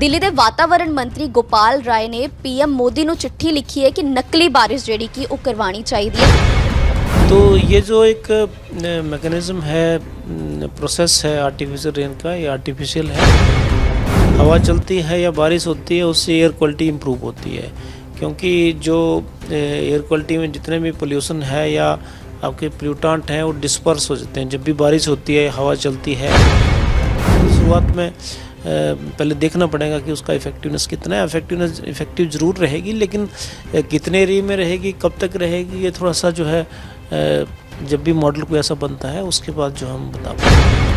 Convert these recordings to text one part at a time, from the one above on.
दिल्ली के वातावरण मंत्री गोपाल राय ने पीएम मोदी को चिट्ठी लिखी है कि नकली बारिश जी की वो करवानी चाहिए। तो ये जो एक मैकेनिज्म है, प्रोसेस है आर्टिफिशियल रेन का, ये आर्टिफिशियल है। हवा चलती है या बारिश होती है उससे एयर क्वालिटी इम्प्रूव होती है, क्योंकि जो एयर क्वालिटी में जितने भी पोल्यूशन है या आपके प्लूटांट हैं वो डिस्पर्स हो जाते हैं जब भी बारिश होती है, हवा चलती है। शुरुआत में पहले देखना पड़ेगा कि उसका इफ़ेक्टिवनेस कितना है। इफ़ेक्टिव ज़रूर रहेगी, लेकिन कितने एरिया में रहेगी, कब तक रहेगी, ये थोड़ा सा जो है जब भी मॉडल कोई ऐसा बनता है उसके बाद जो हम बता पाएंगे।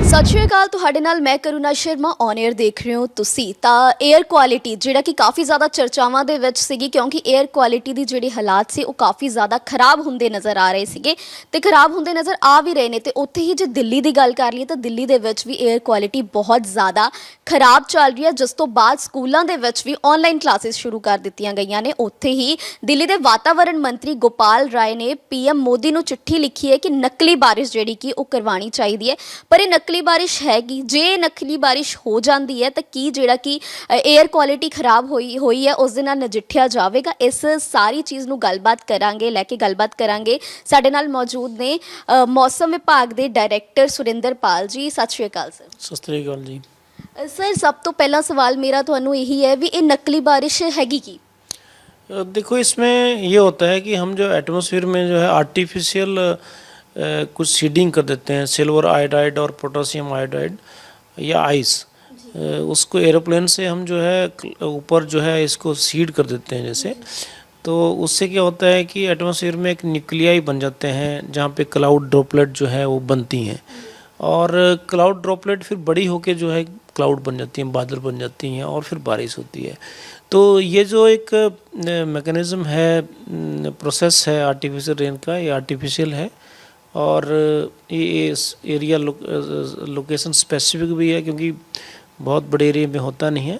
सत श्री अकाल, तुहाडे नाल मैं करुणा शर्मा ऑन एयर देख रहे हो तुसी। ਤਾਂ एयर क्वालिटी ਜਿਹੜਾ कि काफ़ी ज़्यादा चर्चावां ਦੇ ਵਿੱਚ ਸੀਗੀ, क्योंकि एयर क्वालिटी ਦੀ ਜਿਹੜੇ ਹਾਲਾਤ ਸੀ ਉਹ ਕਾफ़ी ज़्यादा ਖਰਾਬ ਹੁੰਦੇ ਨਜ਼ਰ ਆ ਰਹੇ ਸੀਗੇ ਤੇ ਖਰਾਬ ਹੁੰਦੇ ਨਜ਼ਰ ਆ ਵੀ ਰਹੇ ਨੇ। ਤੇ ਉੱਥੇ ਹੀ ਜੇ ਦਿੱਲੀ ਦੀ ਗੱਲ ਕਰ ਲਈਏ ਤਾਂ ਦਿੱਲੀ ਦੇ ਵਿੱਚ ਵੀ 에ਅਰ ਕੁਆਲਿਟੀ ਬਹੁਤ ਜ਼ਿਆਦਾ ਖਰਾਬ ਚੱਲ ਰਹੀ ਹੈ, ਜਿਸ ਤੋਂ ਬਾਅਦ ਸਕੂਲਾਂ ਦੇ ਵਿੱਚ ਵੀ ਆਨਲਾਈਨ ਕਲਾਸਿਸ ਸ਼ੁਰੂ ਕਰ ਦਿੱਤੀਆਂ ਗਈਆਂ ਨੇ। ਉੱਥੇ ਹੀ ਦਿੱਲੀ ਦੇ ਵਾਤਾਵਰਣ ਮੰਤਰੀ ਗੋਪਾਲ ਰਾਏ ਨੇ ਪੀਐਮ ਮੋਦੀ ਨੂੰ ਚਿੱਠੀ ਲਿਖੀ ਹੈ ਕਿ ਨਕਲੀ ਬਾਰਿਸ਼ ਜਿਹੜੀ ਕਿ ਉਹ ਕਰਵਾਉਣੀ ਚਾਹੀਦੀ ਹੈ। ਪਰ ਇਹ ਨਕਲੀ ਬਾਰਿਸ਼ ਹੈਗੀ, ਜੇ ਨਕਲੀ ਬਾਰਿਸ਼ ਹੋ ਜਾਂਦੀ ਹੈ ਤਾਂ ਕੀ ਜਿਹੜਾ ਕਿ एयर क्वालिटी खराब हुई है उस दे नाल नजिठिया जाएगा। इस सारी चीज़ नूं गलबात करांगे, लैके गलबात करांगे। साडे नाल मौजूद ने मौसम विभाग के डायरैक्टर सुरिंदर पाल जी। सत श्री अकाल सर। सत श्री अकाल जी। सर, सब तो पहला सवाल मेरा तुहानूं यही है भी ये नकली बारिश हैगी की? देखो, इसमें ये होता है कि हम जो एटमॉस्फेयर में जो है आर्टिफिशियल कुछ सीडिंग कर देते हैं, सिल्वर आयोडाइड और पोटासियम आयोडाइड या आइस, उसको एरोप्लेन से हम जो है ऊपर जो है इसको सीड कर देते हैं जैसे। तो उससे क्या होता है कि एटमॉस्फेयर में एक न्यूक्लियाई बन जाते हैं जहाँ पे क्लाउड ड्रॉपलेट जो है वो बनती हैं, और क्लाउड ड्रॉपलेट फिर बड़ी होके जो है क्लाउड बन जाती हैं, बादल बन जाती हैं और फिर बारिश होती है। तो ये जो एक मैकेनिज़्म है, प्रोसेस है आर्टिफिशियल रेन का, ये आर्टिफिशियल है और ये एरिया लोकेशन स्पेसिफिक भी है, क्योंकि बहुत बड़े एरिया में होता नहीं है।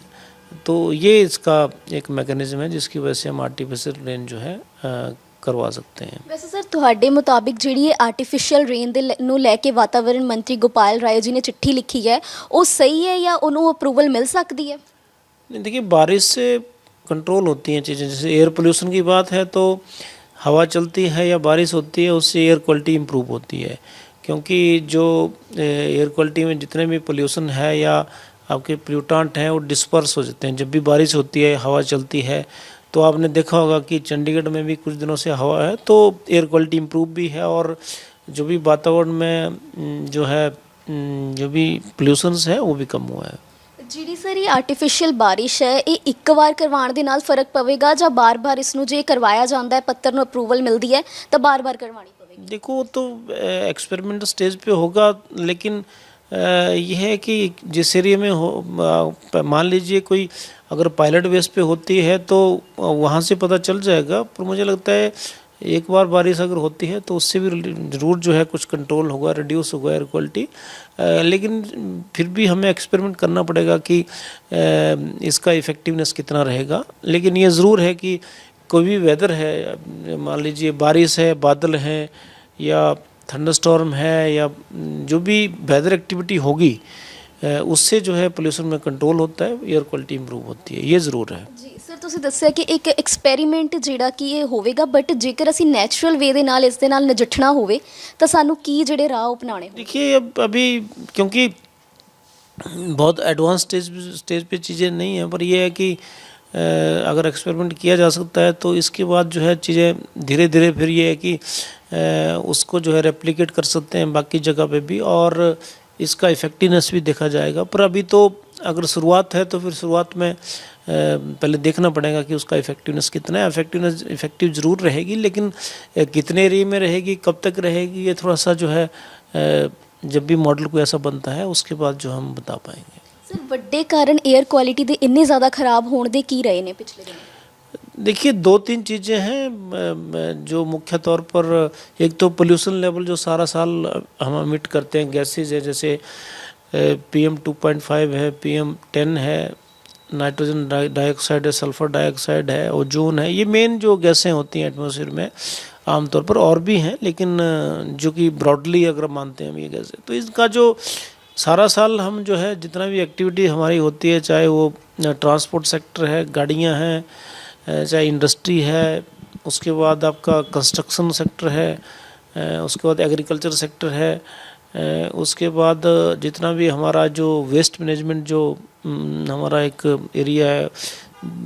तो ये इसका एक मैकेनिज़्म है जिसकी वजह से हम आर्टिफिशियल रेन जो है करवा सकते हैं। वैसे सर, तुहाडे मुताबिक जी आर्टिफिशियल रेन दे नूं लैके वातावरण मंत्री गोपाल राय जी ने चिट्ठी लिखी है, वो सही है या उन्होंने अप्रूवल मिल सकती है? नहीं, देखिए, बारिश से कंट्रोल होती हैं चीज़ें। जैसे एयर पोल्यूशन की बात है तो हवा चलती है या बारिश होती है उससे एयर क्वालिटी इम्प्रूव होती है, क्योंकि जो एयर क्वालिटी में जितने भी पोल्यूशन है या आपके प्लूटांट हैं वो डिस्पर्स हो जाते हैं जब भी बारिश होती है, हवा चलती है। तो आपने देखा होगा कि चंडीगढ़ में भी कुछ दिनों से हवा है, तो एयर क्वालिटी इम्प्रूव भी है और जो भी वातावरण में जो है जो भी पोल्यूशंस है वो भी कम हुआ है। जी सर, ये आर्टिफिशियल बारिश है, ये एक बार करवाने दे नाल फर्क पवेगा ਜਾਂ बार-बार इसनूं जे करवाया जाता है, पत्तर नूं अप्रूवल मिलती है तो बार-बार करवानी पवेगी? देखो, वो तो एक्सपेरिमेंटल स्टेज पे होगा, लेकिन यह है कि जिस एरिया में हो, मान लीजिए कोई अगर पायलट बेस पे होती है तो वहाँ से पता चल जाएगा। पर मुझे लगता है एक बार बारिश अगर होती है तो उससे भी ज़रूर जो है कुछ कंट्रोल होगा, रिड्यूस होगा एयर क्वालिटी। लेकिन फिर भी हमें एक्सपेरिमेंट करना पड़ेगा कि इसका इफ़ेक्टिवनेस कितना रहेगा। लेकिन ये ज़रूर है कि कोई भी वेदर है, मान लीजिए बारिश है, बादल हैं या थंडरस्टॉर्म है या जो भी वेदर एक्टिविटी होगी, उससे जो है पोल्यूशन में कंट्रोल होता है, एयर क्वालिटी इंप्रूव होती है, ये ज़रूर है। जी सर, तुसीं दस्सिया कि एक एक्सपेरीमेंट जिहड़ा कि ये होवेगा, बट जेकर असीं नैचुरल वे दे नाल इस दे नाल नजिठना होवे तां सानूं की जिहड़े राह अपनाने होवे? देखिए, अब अभी क्योंकि बहुत एडवांस स्टेज पे चीज़ें नहीं हैं, पर यह है कि अगर एक्सपेरिमेंट किया जा सकता है तो इसके बाद जो है चीज़ें धीरे धीरे फिर ये है कि उसको जो है रेप्लिकेट कर सकते हैं बाकी जगह पे भी, और इसका इफ़ेक्टिवनेस भी देखा जाएगा। पर अभी तो अगर शुरुआत है तो फिर शुरुआत में पहले देखना पड़ेगा कि उसका इफ़ेक्टिवनेस कितना है। इफ़ेक्टिव ज़रूर रहेगी, लेकिन कितने एरिया में रहेगी, कब तक रहेगी, ये थोड़ा सा जो है जब भी मॉडल कोई ऐसा बनता है उसके बाद जो हम बता पाएंगे। सर, वड्डे कारण एयर क्वालिटी दे इन्ने ज़्यादा खराब होने दे की रहे ने पिछले दिनों? देखिए, 2-3 चीज़ें हैं जो मुख्य तौर पर, एक तो पोल्यूशन लेवल जो सारा साल हम एमिट करते हैं, गैसेज है, जैसे PM 2.5 है, PM 10 है, नाइट्रोजन डाइऑक्साइड है, सल्फर डाइऑक्साइड है, ओजोन है। ये मेन जो गैसें होती हैं एटमॉस्फेयर में, आमतौर पर और भी हैं, लेकिन जो कि ब्रॉडली अगर मानते हैं हम ये गैसें, तो इसका जो सारा साल हम जो है जितना भी एक्टिविटी हमारी होती है, चाहे वो ट्रांसपोर्ट सेक्टर है, गाड़ियां हैं, चाहे इंडस्ट्री है, उसके बाद आपका कंस्ट्रक्शन सेक्टर है, उसके बाद एग्रीकल्चर सेक्टर है, उसके बाद जितना भी हमारा जो वेस्ट मैनेजमेंट जो हमारा एक एरिया है,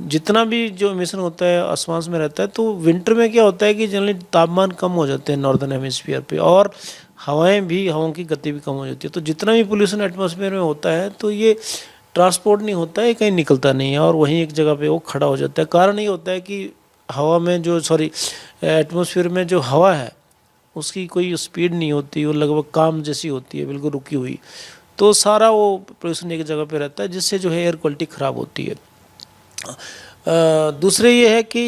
जितना भी जो मिशन होता है आसमान में रहता है। तो विंटर में क्या होता है कि जनरली तापमान कम हो जाते हैं नॉर्दर्न हेमिस्फीयर पे, और हवाओं की गति भी कम हो जाती है। तो जितना भी पोल्यूशन एटमॉस्फेयर में होता है तो ये ट्रांसपोर्ट नहीं होता है, कहीं निकलता नहीं है और वहीं एक जगह पे वो खड़ा हो जाता है। कारण ये होता है कि हवा में जो एटमॉस्फेयर में जो हवा है उसकी कोई स्पीड नहीं होती, वो लगभग काम जैसी होती है, बिल्कुल रुकी हुई। तो सारा वो पोल्यूशन एक जगह पे रहता है, जिससे जो है एयर क्वालिटी ख़राब होती है। दूसरे ये है कि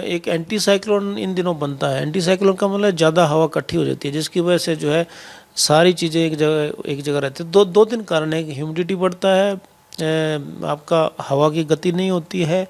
एक एंटी साइक्लोन इन दिनों बनता है। एंटी साइक्लोन का मतलब ज़्यादा हवा इकट्ठी हो जाती है, जिसकी वजह से जो है सारी चीज़ें एक जगह रहती है। दो तीन कारण है कि ह्यूमिडिटी बढ़ता है, आपका हवा की गति नहीं होती है,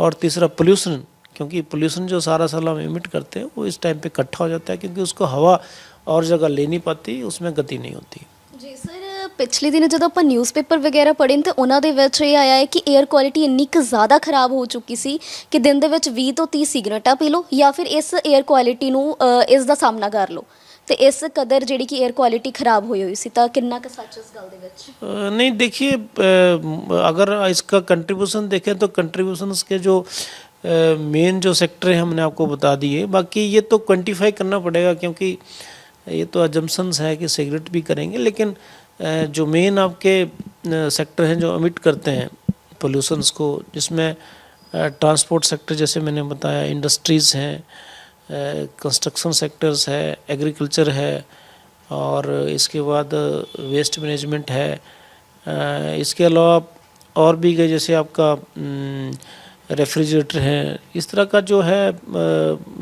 और तीसरा पोल्यूशन, क्योंकि पोल्यूशन जो सारा साल हम इमिट करते हैं वो इस टाइम पे इकट्ठा हो जाता है, क्योंकि उसको हवा और जगह ले नहीं पाती, उसमें गति नहीं होती। ਜੀ ਸਰ, ਪਿਛਲੇ ਦਿਨ ਜਦੋਂ ਆਪਾਂ ਨਿਊਜ਼ਪੇਪਰ ਵਗੈਰਾ ਪੜ੍ਹੇ ਤਾਂ ਉਹਨਾਂ ਦੇ ਵਿੱਚ ਇਹ ਆਇਆ ਹੈ ਕਿ 에ਅਰ ਕੁਆਲਿਟੀ ਇੰਨੀ ਕੁ ਜ਼ਿਆਦਾ ਖਰਾਬ ਹੋ ਚੁੱਕੀ ਸੀ ਕਿ ਦਿਨ ਦੇ ਵਿੱਚ 20 ਤੋਂ 30 ਸਿਗਰਟਾਂ ਪੀ ਲਓ ਜਾਂ ਫਿਰ ਇਸ 에ਅਰ ਕੁਆਲਿਟੀ ਨੂੰ ਇਸ ਦਾ ਸਾਹਮਣਾ ਕਰ ਲਓ। ਤੇ ਇਸ ਕਦਰ ਜਿਹੜੀ ਕਿ 에ਅਰ ਕੁਆਲਿਟੀ ਖਰਾਬ ਹੋਈ ਹੋਈ ਸੀ, ਤਾਂ ਕਿੰਨਾ ਕੁ ਸੱਚ ਇਸ ਗੱਲ ਦੇ ਵਿੱਚ? नहीं देखिए, अगर इसका कंट्रीब्यूशन देखें तो कंट्रीब्यूशंस के जो मेन जो सेक्टर है हमने आपको बता दिए। बाकी ये तो क्वांटिफाई करना पड़ेगा, क्योंकि ये तो अजम्पशंस है कि सिगरेट भी करेंगे, लेकिन जो मेन आपके सेक्टर हैं जो अमिट करते हैं पोल्यूशंस को, जिसमें ट्रांसपोर्ट सेक्टर जैसे मैंने बताया, इंडस्ट्रीज़ हैं, कंस्ट्रक्शन सेक्टर्स है, एग्रीकल्चर है, और इसके बाद वेस्ट मैनेजमेंट है। इसके अलावा और भी गए, जैसे आपका रेफ्रिजरेटर है। इस तरह का जो है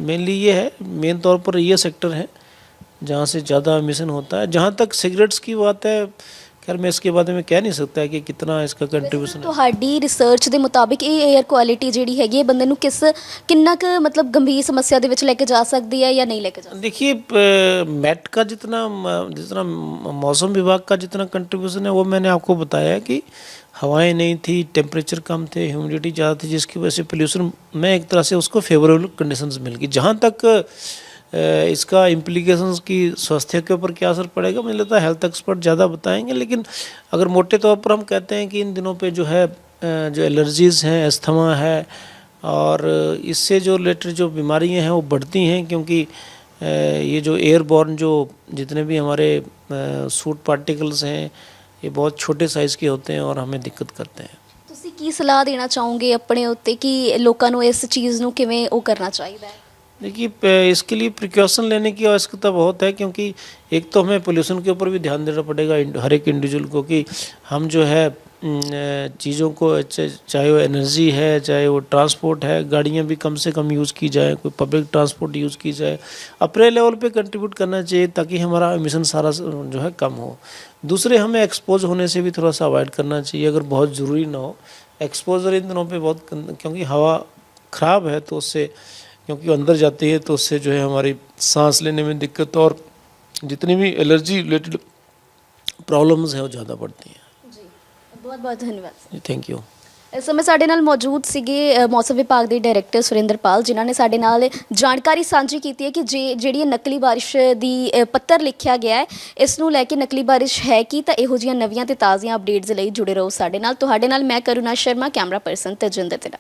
मेनली ये है, मेन तौर पर ये सेक्टर है जहाँ से ज़्यादा एमिशन होता है। जहाँ तक सिगरेट्स की बात है, खैर मैं इसके बारे में कह नहीं सकता कि कितना इसका कंट्रीब्यूशन है। ਤੁਹਾਡੀ ਰਿਸਰਚ ਦੇ ਮੁਤਾबिक ਇਹ 에ਅਰ ਕੁਆਲਿਟੀ ਜਿਹੜੀ ਹੈਗੀ ਹੈ ਬੰਦੇ ਨੂੰ ਕਿੰਨਾ ਕੁ ਮਤਲਬ ਗੰਭੀਰ ਸਮੱਸਿਆ ਦੇ ਵਿੱਚ ਲੈ ਕੇ ਜਾ ਸਕਦੀ ਹੈ ਜਾਂ ਨਹੀਂ ਲੈ ਕੇ ਜਾ ਸਕਦੀ? देखिए, मेट का जितना मौसम विभाग का जितना कंट्रीब्यूशन है वो मैंने आपको बताया है कि हवाएं नहीं थी, टेम्परेचर कम थे, ह्यूमिडिटी ज़्यादा थी, जिसकी वजह से पोल्यूशन में एक तरह से उसको फेवरेबल कंडीशंस मिल गई। जहाँ तक इसका इम्प्लीकेशंस की स्वास्थ्य के ऊपर क्या असर पड़ेगा, मुझे लगता है हेल्थ एक्सपर्ट ज़्यादा बताएंगे। लेकिन अगर मोटे तौर पर हम कहते हैं कि इन दिनों पे जो है जो एलर्जीज़ हैं, अस्थमा है, और इससे जो रिलेटेड जो बीमारियां हैं वो बढ़ती हैं, क्योंकि ये जो एयरबॉर्न जो जितने भी हमारे सूट पार्टिकल्स हैं ये बहुत छोटे साइज़ के होते हैं और हमें दिक्कत करते हैं। ਤੁਸੀਂ ਕੀ ਸਲਾਹ ਦੇਣਾ ਚਾਹੋਗੇ ਆਪਣੇ ਉੱਤੇ कि ਲੋਕਾਂ ਨੂੰ ਇਸ ਚੀਜ਼ ਨੂੰ ਕਿਵੇਂ ਉਹ ਕਰਨਾ ਚਾਹੀਦਾ है? देखिए, इसके लिए प्रिकॉशन लेने की आवश्यकता बहुत है, क्योंकि एक तो हमें पोल्यूशन के ऊपर भी ध्यान देना पड़ेगा हर एक इंडिविजुअल को, कि हम जो है चीज़ों को, चाहे वो एनर्जी है, चाहे वो ट्रांसपोर्ट है, गाड़ियाँ भी कम से कम यूज़ की जाए, कोई पब्लिक ट्रांसपोर्ट यूज़ की जाए, अपने लेवल पे कंट्रीब्यूट करना चाहिए, ताकि हमारा एमिशन सारा जो है कम हो। दूसरे, हमें एक्सपोज होने से भी थोड़ा सा अवॉइड करना चाहिए, अगर बहुत ज़रूरी ना हो। एक्सपोजर इन दिनों पे बहुत, क्योंकि हवा ख़राब है तो उससे, क्योंकि अंदर जाती है तो उससे जो है हमारी सांस लेने में दिक्कत और जितनी भी एलर्जी रिलेटेड प्रॉब्लम्स हैं वो ज़्यादा बढ़ती हैं। ਜੀ ਬਹੁਤ ਬਹੁਤ ਧੰਨਵਾਦ। Thank you. ਇਸ ਸਮੇਂ ਸਾਡੇ ਨਾਲ ਮੌਜੂਦ ਸੀਗੇ ਮੌਸਮ ਵਿਭਾਗ ਦੇ ਡਾਇਰੈਕਟਰ ਸੁਰਿੰਦਰਪਾਲ, ਜਿਨ੍ਹਾਂ ਨੇ ਸਾਡੇ ਨਾਲ ਜਾਣਕਾਰੀ ਸਾਂਝੀ ਕੀਤੀ ਹੈ ਕਿ ਜਿਹੜੀ ਇਹ ਨਕਲੀ ਬਾਰਿਸ਼ ਦੀ ਪੱਤਰ ਲਿਖਿਆ ਗਿਆ ਹੈ, ਇਸ ਨੂੰ ਲੈ ਕੇ ਨਕਲੀ ਬਾਰਿਸ਼ ਹੈ ਕੀ, ਤਾਂ ਇਹੋ ਜਿਹੀਆਂ ਨਵੀਆਂ ਤੇ ਤਾਜ਼ੀਆਂ ਅਪਡੇਟਸ ਲਈ ਜੁੜੇ ਰਹੋ ਸਾਡੇ ਨਾਲ। ਤੁਹਾਡੇ ਨਾਲ ਮੈਂ ਕਰੁਣਾ ਸ਼ਰਮਾ, ਕੈਮਰਾ ਪਰਸਨ ਤਜਿੰਦਰ ਦੇ ਨਾਲ।